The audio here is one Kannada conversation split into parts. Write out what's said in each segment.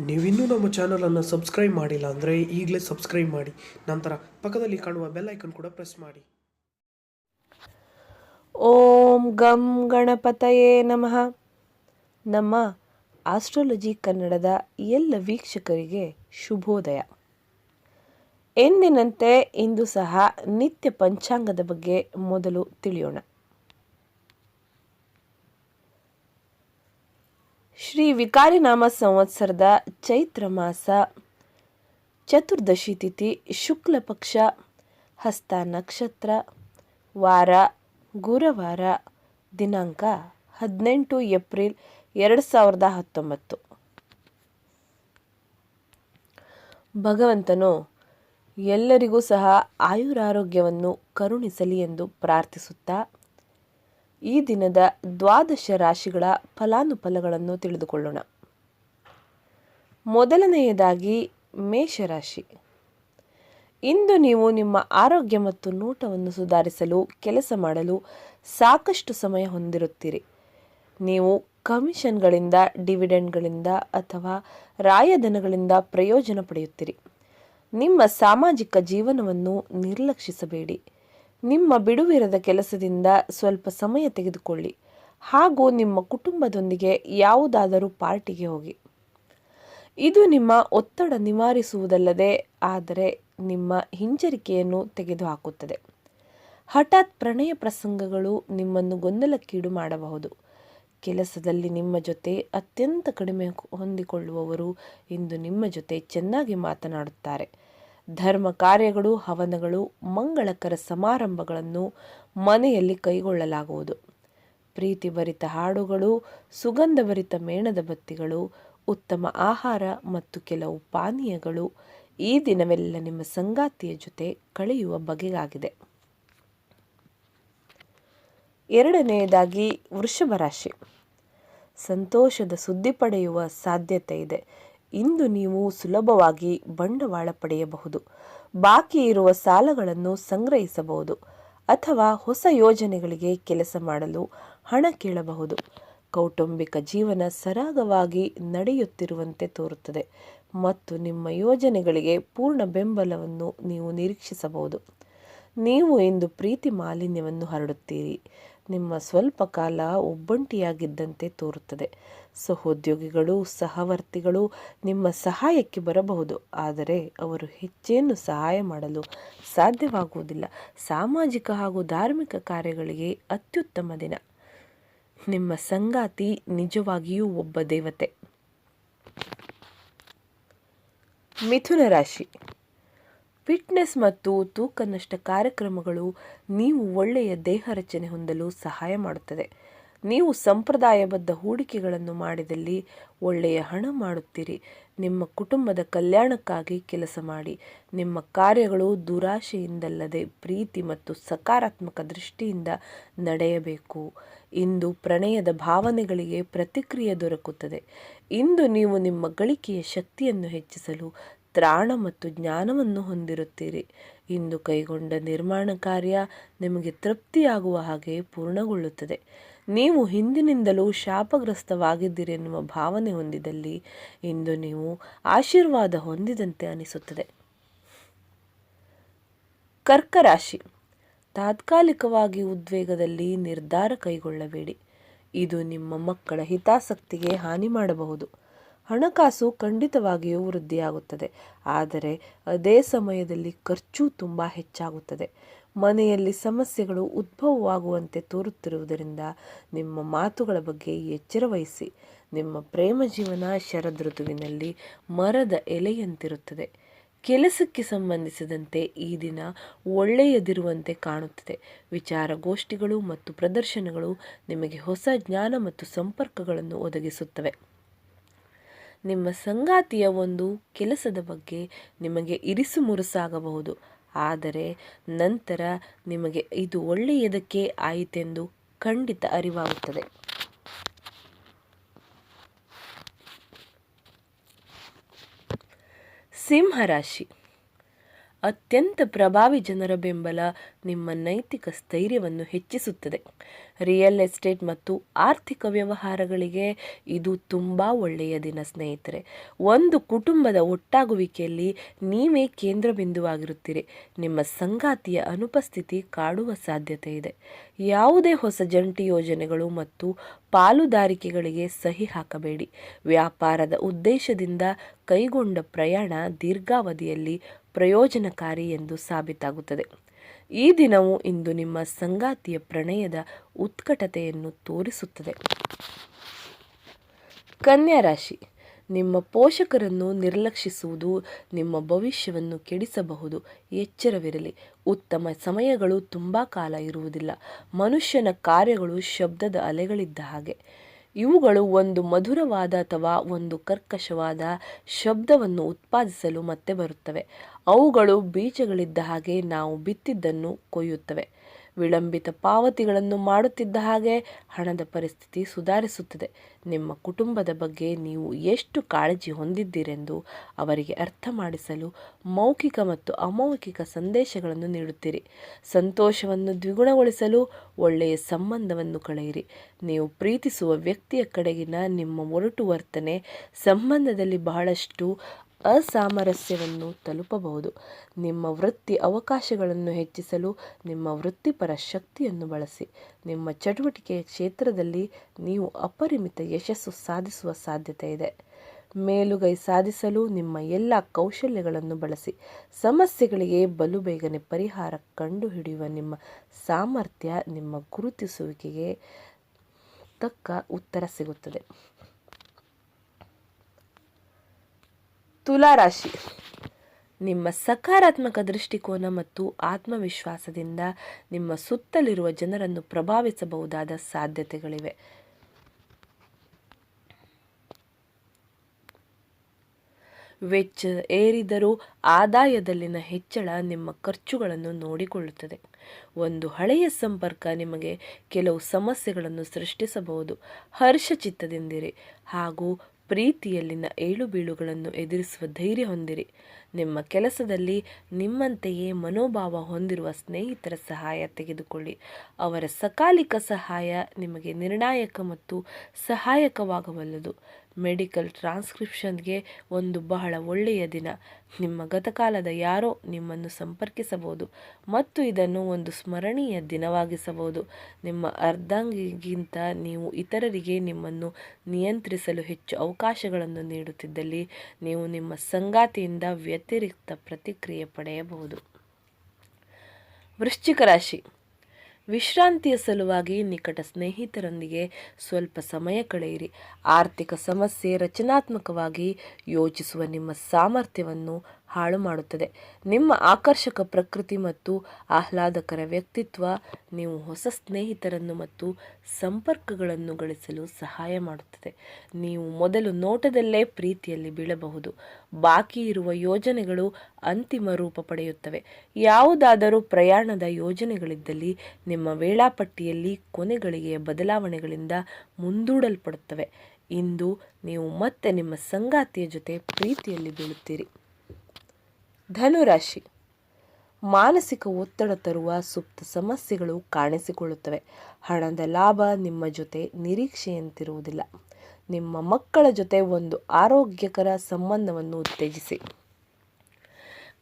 ನೀವಿನ್ನೂ ನಮ್ಮ ಚಾನಲನ್ನು ಸಬ್ಸ್ಕ್ರೈಬ್ ಮಾಡಿಲ್ಲ ಅಂದರೆ ಈಗಲೇ ಸಬ್ಸ್ಕ್ರೈಬ್ ಮಾಡಿ, ನಂತರ ಪಕ್ಕದಲ್ಲಿ ಕಾಣುವ ಬೆಲ್ ಐಕನ್ ಕೂಡ ಪ್ರೆಸ್ ಮಾಡಿ. ಓಂ ಗಂ ಗಣಪತಯೇ ನಮಃ. ನಮ್ಮ ಆಸ್ಟ್ರಾಲಜಿ ಕನ್ನಡದ ಎಲ್ಲ ವೀಕ್ಷಕರಿಗೆ ಶುಭೋದಯ. ಎಂದಿನಂತೆ ಇಂದು ಸಹ ನಿತ್ಯ ಪಂಚಾಂಗದ ಬಗ್ಗೆ ಮೊದಲು ತಿಳಿಯೋಣ. ಶ್ರೀ ವಿಕಾರಿನಾಮ ಸಂವತ್ಸರದ ಚೈತ್ರ ಮಾಸ ಚತುರ್ದಶಿ ತಿಥಿ ಶುಕ್ಲ ಪಕ್ಷ ಹಸ್ತ ನಕ್ಷತ್ರ ವಾರ ಗುರುವಾರ ದಿನಾಂಕ 18 ಏಪ್ರಿಲ್ 2019. ಭಗವಂತನು ಎಲ್ಲರಿಗೂ ಸಹ ಆಯುರಾರೋಗ್ಯವನ್ನು ಕರುಣಿಸಲಿ ಎಂದು ಪ್ರಾರ್ಥಿಸುತ್ತಾ ಈ ದಿನದ ದ್ವಾದಶ ರಾಶಿಗಳ ಫಲಾನುಫಲಗಳನ್ನು ತಿಳಿದುಕೊಳ್ಳೋಣ. ಮೊದಲನೆಯದಾಗಿ ಮೇಷರಾಶಿ. ಇಂದು ನೀವು ನಿಮ್ಮ ಆರೋಗ್ಯ ಮತ್ತು ನೋಟವನ್ನು ಸುಧಾರಿಸಲು ಕೆಲಸ ಮಾಡಲು ಸಾಕಷ್ಟು ಸಮಯ ಹೊಂದಿರುತ್ತೀರಿ. ನೀವು ಕಮಿಷನ್ಗಳಿಂದ, ಡಿವಿಡೆಂಡ್ಗಳಿಂದ ಅಥವಾ ರಾಯಧನಗಳಿಂದ ಪ್ರಯೋಜನ ಪಡೆಯುತ್ತೀರಿ. ನಿಮ್ಮ ಸಾಮಾಜಿಕ ಜೀವನವನ್ನು ನಿರ್ಲಕ್ಷಿಸಬೇಡಿ. ನಿಮ್ಮ ಬಿಡುವಿರದ ಕೆಲಸದಿಂದ ಸ್ವಲ್ಪ ಸಮಯ ತೆಗೆದುಕೊಳ್ಳಿ ಹಾಗೂ ನಿಮ್ಮ ಕುಟುಂಬದೊಂದಿಗೆ ಯಾವುದಾದರೂ ಪಾರ್ಟಿಗೆ ಹೋಗಿ. ಇದು ನಿಮ್ಮ ಒತ್ತಡ ನಿವಾರಿಸುವುದಲ್ಲದೆ ಆದರೆ ನಿಮ್ಮ ಹಿಂಜರಿಕೆಯನ್ನು ತೆಗೆದುಹಾಕುತ್ತದೆ. ಹಠಾತ್ ಪ್ರಣಯ ಪ್ರಸಂಗಗಳು ನಿಮ್ಮನ್ನು ಗೊಂದಲಕ್ಕೀಡು ಮಾಡಬಹುದು. ಕೆಲಸದಲ್ಲಿ ನಿಮ್ಮ ಜೊತೆ ಅತ್ಯಂತ ಕಡಿಮೆ ಹೊಂದಿಕೊಳ್ಳುವವರು ಇಂದು ನಿಮ್ಮ ಜೊತೆ ಚೆನ್ನಾಗಿ ಮಾತನಾಡುತ್ತಾರೆ. ಧರ್ಮ ಕಾರ್ಯಗಳು, ಹವನಗಳು, ಮಂಗಳಕರ ಸಮಾರಂಭಗಳನ್ನು ಮನೆಯಲ್ಲಿ ಕೈಗೊಳ್ಳಲಾಗುವುದು. ಪ್ರೀತಿಭರಿತ ಹಾಡುಗಳು, ಸುಗಂಧಭರಿತ ಮೇಣದ ಬತ್ತಿಗಳು, ಉತ್ತಮ ಆಹಾರ ಮತ್ತು ಕೆಲವು ಪಾನೀಯಗಳು ಈ ದಿನವೆಲ್ಲ ನಿಮ್ಮ ಸಂಗಾತಿಯ ಜೊತೆ ಕಳೆಯುವ ಬಗೆಗಾಗಿದೆ. ಎರಡನೆಯದಾಗಿ ವೃಷಭ ರಾಶಿ. ಸಂತೋಷದ ಸುದ್ದಿ ಪಡೆಯುವ ಸಾಧ್ಯತೆ ಇದೆ. ಇಂದು ನೀವು ಸುಲಭವಾಗಿ ಬಂಡವಾಳ ಪಡೆಯಬಹುದು. ಬಾಕಿ ಇರುವ ಸಾಲಗಳನ್ನು ಸಂಗ್ರಹಿಸಬಹುದು ಅಥವಾ ಹೊಸ ಯೋಜನೆಗಳಿಗೆ ಕೆಲಸ ಮಾಡಲು ಹಣ ಕೇಳಬಹುದು. ಕೌಟುಂಬಿಕ ಜೀವನ ಸರಾಗವಾಗಿ ನಡೆಯುತ್ತಿರುವಂತೆ ತೋರುತ್ತದೆ ಮತ್ತು ನಿಮ್ಮ ಯೋಜನೆಗಳಿಗೆ ಪೂರ್ಣ ಬೆಂಬಲವನ್ನು ನೀವು ನಿರೀಕ್ಷಿಸಬಹುದು. ನೀವು ಇಂದು ಪ್ರೀತಿ ಮಾಲಿನ್ಯವನ್ನು ಹರಡುತ್ತೀರಿ. ನಿಮ್ಮ ಸ್ವಲ್ಪ ಕಾಲ ಒಬ್ಬಂಟಿಯಾಗಿದ್ದಂತೆ ತೋರುತ್ತದೆ. ಸಹೋದ್ಯೋಗಿಗಳು, ಸಹವರ್ತಿಗಳು ನಿಮ್ಮ ಸಹಾಯಕ್ಕೆ ಬರಬಹುದು, ಆದರೆ ಅವರು ಹೆಚ್ಚೇನು ಸಹಾಯ ಮಾಡಲು ಸಾಧ್ಯವಾಗುವುದಿಲ್ಲ. ಸಾಮಾಜಿಕ ಹಾಗೂ ಧಾರ್ಮಿಕ ಕಾರ್ಯಗಳಿಗೆ ಅತ್ಯುತ್ತಮ ದಿನ. ನಿಮ್ಮ ಸಂಗಾತಿ ನಿಜವಾಗಿಯೂ ಒಬ್ಬ ದೇವತೆ. ಮಿಥುನ ರಾಶಿ. ಫಿಟ್ನೆಸ್ ಮತ್ತು ತೂಕ ನಷ್ಟ ಕಾರ್ಯಕ್ರಮಗಳು ನೀವು ಒಳ್ಳೆಯ ದೇಹ ರಚನೆ ಹೊಂದಲು ಸಹಾಯ ಮಾಡುತ್ತದೆ. ನೀವು ಸಂಪ್ರದಾಯಬದ್ಧ ಹೂಡಿಕೆಗಳನ್ನು ಮಾಡಿದಲ್ಲಿ ಒಳ್ಳೆಯ ಹಣ ಮಾಡುತ್ತೀರಿ. ನಿಮ್ಮ ಕುಟುಂಬದ ಕಲ್ಯಾಣಕ್ಕಾಗಿ ಕೆಲಸ ಮಾಡಿ. ನಿಮ್ಮ ಕಾರ್ಯಗಳು ದುರಾಶೆಯಿಂದಲ್ಲದೆ ಪ್ರೀತಿ ಮತ್ತು ಸಕಾರಾತ್ಮಕ ದೃಷ್ಟಿಯಿಂದ ನಡೆಯಬೇಕು. ಇಂದು ಪ್ರಣಯದ ಭಾವನೆಗಳಿಗೆ ಪ್ರತಿಕ್ರಿಯೆ ದೊರಕುತ್ತದೆ. ಇಂದು ನೀವು ನಿಮ್ಮ ಗಳಿಕೆಯ ಶಕ್ತಿಯನ್ನು ಹೆಚ್ಚಿಸಲು ತ್ರಾಣ ಮತ್ತು ಜ್ಞಾನವನ್ನು ಹೊಂದಿರುತ್ತೀರಿ. ಇಂದು ಕೈಗೊಂಡ ನಿರ್ಮಾಣ ಕಾರ್ಯ ನಿಮಗೆ ತೃಪ್ತಿಯಾಗುವ ಹಾಗೆ ಪೂರ್ಣಗೊಳ್ಳುತ್ತದೆ. ನೀವು ಹಿಂದಿನಿಂದಲೂ ಶಾಪಗ್ರಸ್ತವಾಗಿದ್ದೀರೆನ್ನುವ ಭಾವನೆ ಹೊಂದಿದಲ್ಲಿ ಇಂದು ನೀವು ಆಶೀರ್ವಾದ ಹೊಂದಿದಂತೆ ಅನಿಸುತ್ತದೆ. ಕರ್ಕ ರಾಶಿ. ತಾತ್ಕಾಲಿಕವಾಗಿ ಉದ್ವೇಗದಲ್ಲಿ ನಿರ್ಧಾರ ಕೈಗೊಳ್ಳಬೇಡಿ. ಇದು ನಿಮ್ಮ ಮಕ್ಕಳ ಹಿತಾಸಕ್ತಿಗೆ ಹಾನಿ ಮಾಡಬಹುದು. ಹಣಕಾಸು ಖಂಡಿತವಾಗಿಯೂ ವೃದ್ಧಿಯಾಗುತ್ತದೆ, ಆದರೆ ಅದೇ ಸಮಯದಲ್ಲಿ ಖರ್ಚು ತುಂಬ ಹೆಚ್ಚಾಗುತ್ತದೆ. ಮನೆಯಲ್ಲಿ ಸಮಸ್ಯೆಗಳು ಉದ್ಭವವಾಗುವಂತೆ ತೋರುತ್ತಿರುವುದರಿಂದ ನಿಮ್ಮ ಮಾತುಗಳ ಬಗ್ಗೆ ಎಚ್ಚರ ವಹಿಸಿ. ನಿಮ್ಮ ಪ್ರೇಮ ಜೀವನ ಶರದೃತುವಿನಲ್ಲಿ ಮರದ ಎಲೆಯಂತಿರುತ್ತದೆ. ಕೆಲಸಕ್ಕೆ ಸಂಬಂಧಿಸಿದಂತೆ ಈ ದಿನ ಒಳ್ಳೆಯದಿರುವಂತೆ ಕಾಣುತ್ತದೆ. ವಿಚಾರಗೋಷ್ಠಿಗಳು ಮತ್ತು ಪ್ರದರ್ಶನಗಳು ನಿಮಗೆ ಹೊಸ ಜ್ಞಾನ ಮತ್ತು ಸಂಪರ್ಕಗಳನ್ನು ಒದಗಿಸುತ್ತವೆ. ನಿಮ್ಮ ಸಂಗಾತಿಯ ಒಂದು ಕೆಲಸದ ಬಗ್ಗೆ ನಿಮಗೆ ಇರಿಸು ಮುರುಸಾಗಬಹುದು, ಆದರೆ ನಂತರ ನಿಮಗೆ ಇದು ಒಳ್ಳೆಯದಕ್ಕೆ ಆಯಿತೆಂದು ಖಂಡಿತ ಅರಿವಾಗುತ್ತದೆ. ಸಿಂಹರಾಶಿ. ಅತ್ಯಂತ ಪ್ರಭಾವಿ ಜನರ ಬೆಂಬಲ ನಿಮ್ಮ ನೈತಿಕ ಸ್ಥೈರ್ಯವನ್ನು ಹೆಚ್ಚಿಸುತ್ತದೆ. ರಿಯಲ್ ಎಸ್ಟೇಟ್ ಮತ್ತು ಆರ್ಥಿಕ ವ್ಯವಹಾರಗಳಿಗೆ ಇದು ತುಂಬ ಒಳ್ಳೆಯ ದಿನ ಸ್ನೇಹಿತರೆ. ಒಂದು ಕುಟುಂಬದ ಒಟ್ಟಾಗುವಿಕೆಯಲ್ಲಿ ನೀವೇ ಕೇಂದ್ರ ಬಿಂದುವಾಗಿರುತ್ತೀರಿ. ನಿಮ್ಮ ಸಂಗಾತಿಯ ಅನುಪಸ್ಥಿತಿ ಕಾಡುವ ಸಾಧ್ಯತೆ ಇದೆ. ಯಾವುದೇ ಹೊಸ ಜಂಟಿ ಯೋಜನೆಗಳು ಮತ್ತು ಪಾಲುದಾರಿಕೆಗಳಿಗೆ ಸಹಿ ಹಾಕಬೇಡಿ. ವ್ಯಾಪಾರದ ಉದ್ದೇಶದಿಂದ ಕೈಗೊಂಡ ಪ್ರಯಾಣ ದೀರ್ಘಾವಧಿಯಲ್ಲಿ ಪ್ರಯೋಜನಕಾರಿ ಎಂದು ಸಾಬೀತಾಗುತ್ತದೆ. ಈ ದಿನವು ಇಂದು ನಿಮ್ಮ ಸಂಗಾತಿಯ ಪ್ರಣಯದ ಉತ್ಕಟತೆಯನ್ನು ತೋರಿಸುತ್ತದೆ. ಕನ್ಯಾ ರಾಶಿ, ನಿಮ್ಮ ಪೋಷಕರನ್ನು ನಿರ್ಲಕ್ಷಿಸುವುದು ನಿಮ್ಮ ಭವಿಷ್ಯವನ್ನು ಕೆಡಿಸಬಹುದು. ಎಚ್ಚರವಿರಲಿ. ಉತ್ತಮ ಸಮಯಗಳು ತುಂಬ ಕಾಲ ಇರುವುದಿಲ್ಲ. ಮನುಷ್ಯನ ಕಾರ್ಯಗಳು ಶಬ್ದದ ಅಲೆಗಳಿದ್ದ ಹಾಗೆ. ಇವುಗಳು ಒಂದು ಮಧುರವಾದ ಅಥವಾ ಒಂದು ಕರ್ಕಶವಾದ ಶಬ್ದವನ್ನು ಉತ್ಪಾದಿಸಲು ಮತ್ತೆ ಬರುತ್ತವೆ. ಅವುಗಳು ಬೀಜಗಳಿದ್ದ ಹಾಗೆ ನಾವು ಬಿತ್ತಿದ್ದನ್ನು ಕೊಯ್ಯುತ್ತವೆ. ವಿಳಂಬಿತ ಪಾವತಿಗಳನ್ನು ಮಾಡುತ್ತಿದ್ದ ಹಾಗೆ ಹಣದ ಪರಿಸ್ಥಿತಿ ಸುಧಾರಿಸುತ್ತದೆ. ನಿಮ್ಮ ಕುಟುಂಬದ ಬಗ್ಗೆ ನೀವು ಎಷ್ಟು ಕಾಳಜಿ ಹೊಂದಿದ್ದೀರೆಂದು ಅವರಿಗೆ ಅರ್ಥ ಮಾಡಿಸಲು ಮೌಖಿಕ ಮತ್ತು ಅಮೌಖಿಕ ಸಂದೇಶಗಳನ್ನು ನೀಡುತ್ತೀರಿ. ಸಂತೋಷವನ್ನು ದ್ವಿಗುಣಗೊಳಿಸಲು ಒಳ್ಳೆಯ ಸಂಬಂಧವನ್ನು ಕಳೆಯಿರಿ. ನೀವು ಪ್ರೀತಿಸುವ ವ್ಯಕ್ತಿಯ ಕಡೆಗಿನ ನಿಮ್ಮ ಒರಟು ವರ್ತನೆ ಸಂಬಂಧದಲ್ಲಿ ಬಹಳಷ್ಟು ಅಸಾಮರಸ್ಯವನ್ನು ತಲುಪಬಹುದು. ನಿಮ್ಮ ವೃತ್ತಿ ಅವಕಾಶಗಳನ್ನು ಹೆಚ್ಚಿಸಲು ನಿಮ್ಮ ವೃತ್ತಿಪರ ಶಕ್ತಿಯನ್ನು ಬಳಸಿ. ನಿಮ್ಮ ಚಟುವಟಿಕೆಯ ಕ್ಷೇತ್ರದಲ್ಲಿ ನೀವು ಅಪರಿಮಿತ ಯಶಸ್ಸು ಸಾಧಿಸುವ ಸಾಧ್ಯತೆ ಇದೆ. ಮೇಲುಗೈ ಸಾಧಿಸಲು ನಿಮ್ಮ ಎಲ್ಲ ಕೌಶಲ್ಯಗಳನ್ನು ಬಳಸಿ. ಸಮಸ್ಯೆಗಳಿಗೆ ಬಲು ಬೇಗನೆ ಪರಿಹಾರ ಕಂಡುಹಿಡಿಯುವ ನಿಮ್ಮ ಸಾಮರ್ಥ್ಯ ನಿಮ್ಮ ಗುರುತಿಸುವಿಕೆಗೆ ತಕ್ಕ ಉತ್ತರ ಸಿಗುತ್ತದೆ. ತುಲಾ ರಾಶಿ, ನಿಮ್ಮ ಸಕಾರಾತ್ಮಕ ದೃಷ್ಟಿಕೋನ ಮತ್ತು ಆತ್ಮವಿಶ್ವಾಸದಿಂದ ನಿಮ್ಮ ಸುತ್ತಲಿರುವ ಜನರನ್ನು ಪ್ರಭಾವಿಸಬಹುದಾದ ಸಾಧ್ಯತೆಗಳಿವೆ. ವೆಚ್ಚ ಏರಿದರೂ ಆದಾಯದಲ್ಲಿನ ಹೆಚ್ಚಳ ನಿಮ್ಮ ಖರ್ಚುಗಳನ್ನು ನೋಡಿಕೊಳ್ಳುತ್ತದೆ. ಒಂದು ಹಳೆಯ ಸಂಪರ್ಕ ನಿಮಗೆ ಕೆಲವು ಸಮಸ್ಯೆಗಳನ್ನು ಸೃಷ್ಟಿಸಬಹುದು. ಹರ್ಷಚಿತ್ತದಿಂದಿರಿ ಹಾಗೂ ಪ್ರೀತಿಯಲ್ಲಿನ ಏಳುಬೀಳುಗಳನ್ನು ಎದುರಿಸುವ ಧೈರ್ಯ ಹೊಂದಿರಿ. ನಿಮ್ಮ ಕೆಲಸದಲ್ಲಿ ನಿಮ್ಮಂತೆಯೇ ಮನೋಭಾವ ಹೊಂದಿರುವ ಸ್ನೇಹಿತರ ಸಹಾಯ ತೆಗೆದುಕೊಳ್ಳಿ. ಅವರ ಸಕಾಲಿಕ ಸಹಾಯ ನಿಮಗೆ ನಿರ್ಣಾಯಕ ಮತ್ತು ಸಹಾಯಕವಾಗಬಲ್ಲದು. ಮೆಡಿಕಲ್ ಟ್ರಾನ್ಸ್ಕ್ರಿಪ್ಷನ್ಗೆ ಒಂದು ಬಹಳ ಒಳ್ಳೆಯ ದಿನ. ನಿಮ್ಮ ಗತಕಾಲದ ಯಾರೋ ನಿಮ್ಮನ್ನು ಸಂಪರ್ಕಿಸಬಹುದು ಮತ್ತು ಇದನ್ನು ಒಂದು ಸ್ಮರಣೀಯ ದಿನವಾಗಿಸಬಹುದು. ನಿಮ್ಮ ಅರ್ಧಾಂಗಿಗಿಂತ ನೀವು ಇತರರಿಗೆ ನಿಮ್ಮನ್ನು ನಿಯಂತ್ರಿಸಲು ಹೆಚ್ಚು ಅವಕಾಶಗಳನ್ನು ನೀಡುತ್ತಿದ್ದಲ್ಲಿ ನೀವು ನಿಮ್ಮ ಸಂಗಾತಿಯಿಂದ ವ್ಯತಿರಿಕ್ತ ಪ್ರತಿಕ್ರಿಯೆ ಪಡೆಯಬಹುದು. ವೃಶ್ಚಿಕ ರಾಶಿ, ವಿಶ್ರಾಂತಿಯ ಸಲುವಾಗಿ ನಿಕಟ ಸ್ನೇಹಿತರೊಂದಿಗೆ ಸ್ವಲ್ಪ ಸಮಯ ಕಳೆಯಿರಿ. ಆರ್ಥಿಕ ಸಮಸ್ಯೆ ರಚನಾತ್ಮಕವಾಗಿ ಯೋಚಿಸುವ ನಿಮ್ಮ ಸಾಮರ್ಥ್ಯವನ್ನು ಹಾಳು ಮಾಡುತ್ತದೆ. ನಿಮ್ಮ ಆಕರ್ಷಕ ಪ್ರಕೃತಿ ಮತ್ತು ಆಹ್ಲಾದಕರ ವ್ಯಕ್ತಿತ್ವ ನೀವು ಹೊಸ ಸ್ನೇಹಿತರನ್ನು ಮತ್ತು ಸಂಪರ್ಕಗಳನ್ನು ಗಳಿಸಲು ಸಹಾಯ ಮಾಡುತ್ತದೆ. ನೀವು ಮೊದಲು ನೋಟದಲ್ಲೇ ಪ್ರೀತಿಯಲ್ಲಿ ಬೀಳಬಹುದು. ಬಾಕಿ ಇರುವ ಯೋಜನೆಗಳು ಅಂತಿಮ ರೂಪ ಪಡೆಯುತ್ತವೆ. ಯಾವುದಾದರೂ ಪ್ರಯಾಣದ ಯೋಜನೆಗಳಿದ್ದಲ್ಲಿ ನಿಮ್ಮ ವೇಳಾಪಟ್ಟಿಯಲ್ಲಿ ಕೊನೆಗಳಿಗೆಯ ಬದಲಾವಣೆಗಳಿಂದ ಮುಂದೂಡಲ್ಪಡುತ್ತವೆ. ಇಂದು ನೀವು ಮತ್ತೆ ನಿಮ್ಮ ಸಂಗಾತಿಯ ಜೊತೆ ಪ್ರೀತಿಯಲ್ಲಿ ಬೀಳುತ್ತೀರಿ. ಧನುರಾಶಿ, ಮಾನಸಿಕ ಒತ್ತಡ ತರುವ ಸುಪ್ತ ಸಮಸ್ಯೆಗಳು ಕಾಣಿಸಿಕೊಳ್ಳುತ್ತವೆ. ಹಣದ ಲಾಭ ನಿಮ್ಮ ಜೊತೆ ನಿರೀಕ್ಷೆಯಂತಿರುವುದಿಲ್ಲ. ನಿಮ್ಮ ಮಕ್ಕಳ ಜೊತೆ ಒಂದು ಆರೋಗ್ಯಕರ ಸಂಬಂಧವನ್ನು ಉತ್ತೇಜಿಸಿ.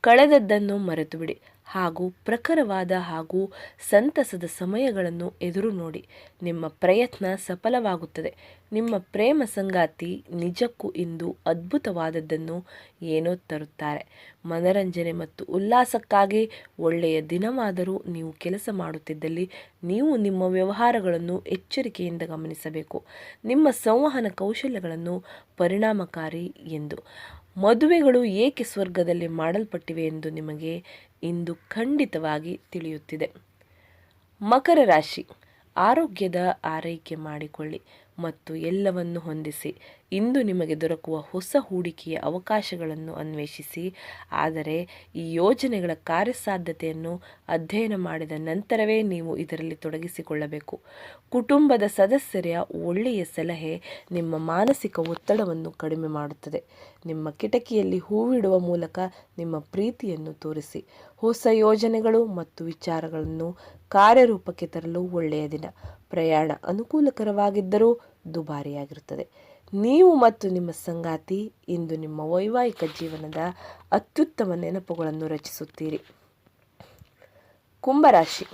ಕಳೆದದ್ದನ್ನು ಮರೆತು ಬಿಡಿ ಹಾಗೂ ಪ್ರಖರವಾದ ಹಾಗೂ ಸಂತಸದ ಸಮಯಗಳನ್ನು ಎದುರು ನೋಡಿ. ನಿಮ್ಮ ಪ್ರಯತ್ನ ಸಫಲವಾಗುತ್ತದೆ. ನಿಮ್ಮ ಪ್ರೇಮ ಸಂಗಾತಿ ನಿಜಕ್ಕೂ ಇಂದು ಅದ್ಭುತವಾದದ್ದನ್ನು ಏನೋ ತರುತ್ತಾರೆ. ಮನರಂಜನೆ ಮತ್ತು ಉಲ್ಲಾಸಕ್ಕಾಗಿ ಒಳ್ಳೆಯ ದಿನವಾದರೂ ನೀವು ಕೆಲಸ ಮಾಡುತ್ತಿದ್ದಲ್ಲಿ ನೀವು ನಿಮ್ಮ ವ್ಯವಹಾರಗಳನ್ನು ಎಚ್ಚರಿಕೆಯಿಂದ ಗಮನಿಸಬೇಕು. ನಿಮ್ಮ ಸಂವಹನ ಕೌಶಲ್ಯಗಳನ್ನು ಪರಿಣಾಮಕಾರಿ ಎಂದು ಮದುವೆಗಳು ಏಕೆ ಸ್ವರ್ಗದಲ್ಲಿ ಮಾಡಲ್ಪಟ್ಟಿವೆ ಎಂದು ನಿಮಗೆ ಇಂದು ಖಂಡಿತವಾಗಿ ತಿಳಿಯುತ್ತಿದೆ. ಮಕರ ರಾಶಿ, ಆರೋಗ್ಯದ ಆರೈಕೆ ಮಾಡಿಕೊಳ್ಳಿ ಮತ್ತು ಎಲ್ಲವನ್ನು ಹೊಂದಿಸಿ. ಇಂದು ನಿಮಗೆ ದೊರಕುವ ಹೊಸ ಹೂಡಿಕೆಯ ಅವಕಾಶಗಳನ್ನು ಅನ್ವೇಷಿಸಿ. ಆದರೆ ಈ ಯೋಜನೆಗಳ ಕಾರ್ಯಸಾಧ್ಯತೆಯನ್ನು ಅಧ್ಯಯನ ಮಾಡಿದ ನಂತರವೇ ನೀವು ಇದರಲ್ಲಿ ತೊಡಗಿಸಿಕೊಳ್ಳಬೇಕು. ಕುಟುಂಬದ ಸದಸ್ಯರ ಒಳ್ಳೆಯ ಸಲಹೆ ನಿಮ್ಮ ಮಾನಸಿಕ ಒತ್ತಡವನ್ನು ಕಡಿಮೆ ಮಾಡುತ್ತದೆ. ನಿಮ್ಮ ಕಿಟಕಿಯಲ್ಲಿ ಹೂವಿಡುವ ಮೂಲಕ ನಿಮ್ಮ ಪ್ರೀತಿಯನ್ನು ತೋರಿಸಿ. ಹೊಸ ಯೋಜನೆಗಳು ಮತ್ತು ವಿಚಾರಗಳನ್ನು ಕಾರ್ಯರೂಪಕ್ಕೆ ತರಲು ಒಳ್ಳೆಯ ದಿನ. ಪ್ರಯಾಣ ಅನುಕೂಲಕರವಾಗಿದ್ದರೂ ದುಬಾರಿಯಾಗಿರುತ್ತದೆ. ನೀವು ಮತ್ತು ನಿಮ್ಮ ಸಂಗಾತಿ ಇಂದು ನಿಮ್ಮ ವೈವಾಹಿಕ ಜೀವನದ ಅತ್ಯುತ್ತಮ ನೆನಪುಗಳನ್ನು ರಚಿಸುತ್ತೀರಿ. ಕುಂಭರಾಶಿ,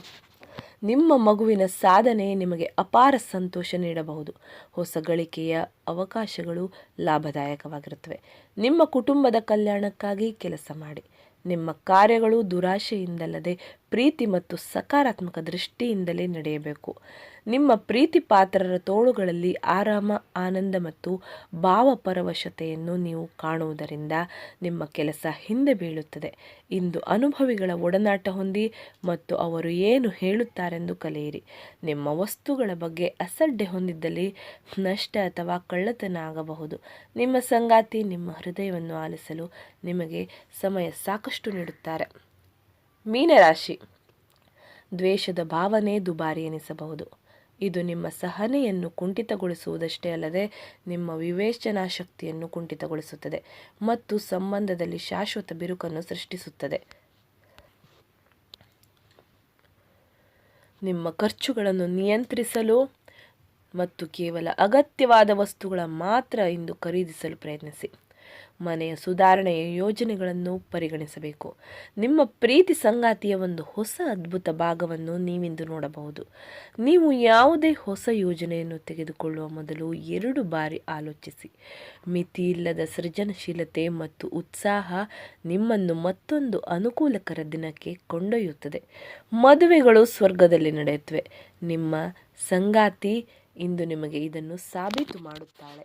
ನಿಮ್ಮ ಮಗುವಿನ ಸಾಧನೆ ನಿಮಗೆ ಅಪಾರ ಸಂತೋಷ ನೀಡಬಹುದು. ಹೊಸ ಗಳಿಕೆಯ ಅವಕಾಶಗಳು ಲಾಭದಾಯಕವಾಗಿರುತ್ತವೆ. ನಿಮ್ಮ ಕುಟುಂಬದ ಕಲ್ಯಾಣಕ್ಕಾಗಿ ಕೆಲಸ ಮಾಡಿ. ನಿಮ್ಮ ಕಾರ್ಯಗಳು ದುರಾಶೆಯಿಂದಲ್ಲದೆ ಪ್ರೀತಿ ಮತ್ತು ಸಕಾರಾತ್ಮಕ ದೃಷ್ಟಿಯಿಂದಲೇ ನಡೆಯಬೇಕು. ನಿಮ್ಮ ಪ್ರೀತಿ ಪಾತ್ರರ ತೋಳುಗಳಲ್ಲಿ ಆರಾಮ, ಆನಂದ ಮತ್ತು ಭಾವಪರವಶತೆಯನ್ನು ನೀವು ಕಾಣುವುದರಿಂದ ನಿಮ್ಮ ಕೆಲಸ ಹಿಂದೆ ಬೀಳುತ್ತದೆ. ಇಂದು ಅನುಭವಿಗಳ ಒಡನಾಟ ಹೊಂದಿ ಮತ್ತು ಅವರು ಏನು ಹೇಳುತ್ತಾರೆಂದು ಕಲಿಯಿರಿ. ನಿಮ್ಮ ವಸ್ತುಗಳ ಬಗ್ಗೆ ಅಸಡ್ಡೆ ಹೊಂದಿದ್ದಲ್ಲಿ ನಷ್ಟ ಅಥವಾ ಕಳ್ಳತನ ಆಗಬಹುದು. ನಿಮ್ಮ ಸಂಗಾತಿ ನಿಮ್ಮ ಹೃದಯವನ್ನು ಆಲಿಸಲು ನಿಮಗೆ ಸಮಯ ಸಾಕಷ್ಟು ನೀಡುತ್ತಾರೆ. ಮೀನರಾಶಿ, ದ್ವೇಷದ ಭಾವನೆ ದುಬಾರಿ ಎನಿಸಬಹುದು. ಇದು ನಿಮ್ಮ ಸಹನೆಯನ್ನು ಕುಂಠಿತಗೊಳಿಸುವುದಷ್ಟೇ ಅಲ್ಲದೆ ನಿಮ್ಮ ವಿವೇಚನಾ ಶಕ್ತಿಯನ್ನು ಕುಂಠಿತಗೊಳಿಸುತ್ತದೆ ಮತ್ತು ಸಂಬಂಧದಲ್ಲಿ ಶಾಶ್ವತ ಬಿರುಕನ್ನು ಸೃಷ್ಟಿಸುತ್ತದೆ. ನಿಮ್ಮ ಖರ್ಚುಗಳನ್ನು ನಿಯಂತ್ರಿಸಲು ಮತ್ತು ಕೇವಲ ಅಗತ್ಯವಾದ ವಸ್ತುಗಳ ಮಾತ್ರ ಇಂದು ಖರೀದಿಸಲು ಪ್ರಯತ್ನಿಸಿ. ಮನೆಯ ಸುಧಾರಣೆಯ ಯೋಜನೆಗಳನ್ನು ಪರಿಗಣಿಸಬೇಕು. ನಿಮ್ಮ ಪ್ರೀತಿ ಸಂಗಾತಿಯ ಒಂದು ಹೊಸ ಅದ್ಭುತ ಭಾಗವನ್ನು ನೀವಿಂದು ನೋಡಬಹುದು. ನೀವು ಯಾವುದೇ ಹೊಸ ಯೋಜನೆಯನ್ನು ತೆಗೆದುಕೊಳ್ಳುವ ಮೊದಲು 2 ಬಾರಿ ಆಲೋಚಿಸಿ. ಮಿತಿಯಿಲ್ಲದ ಸೃಜನಶೀಲತೆ ಮತ್ತು ಉತ್ಸಾಹ ನಿಮ್ಮನ್ನು ಮತ್ತೊಂದು ಅನುಕೂಲಕರ ದಿನಕ್ಕೆ ಕೊಂಡೊಯ್ಯುತ್ತದೆ. ಮದುವೆಗಳು ಸ್ವರ್ಗದಲ್ಲಿ ನಡೆಯುತ್ತವೆ. ನಿಮ್ಮ ಸಂಗಾತಿ ಇಂದು ನಿಮಗೆ ಇದನ್ನು ಸಾಬೀತು ಮಾಡುತ್ತಾಳೆ.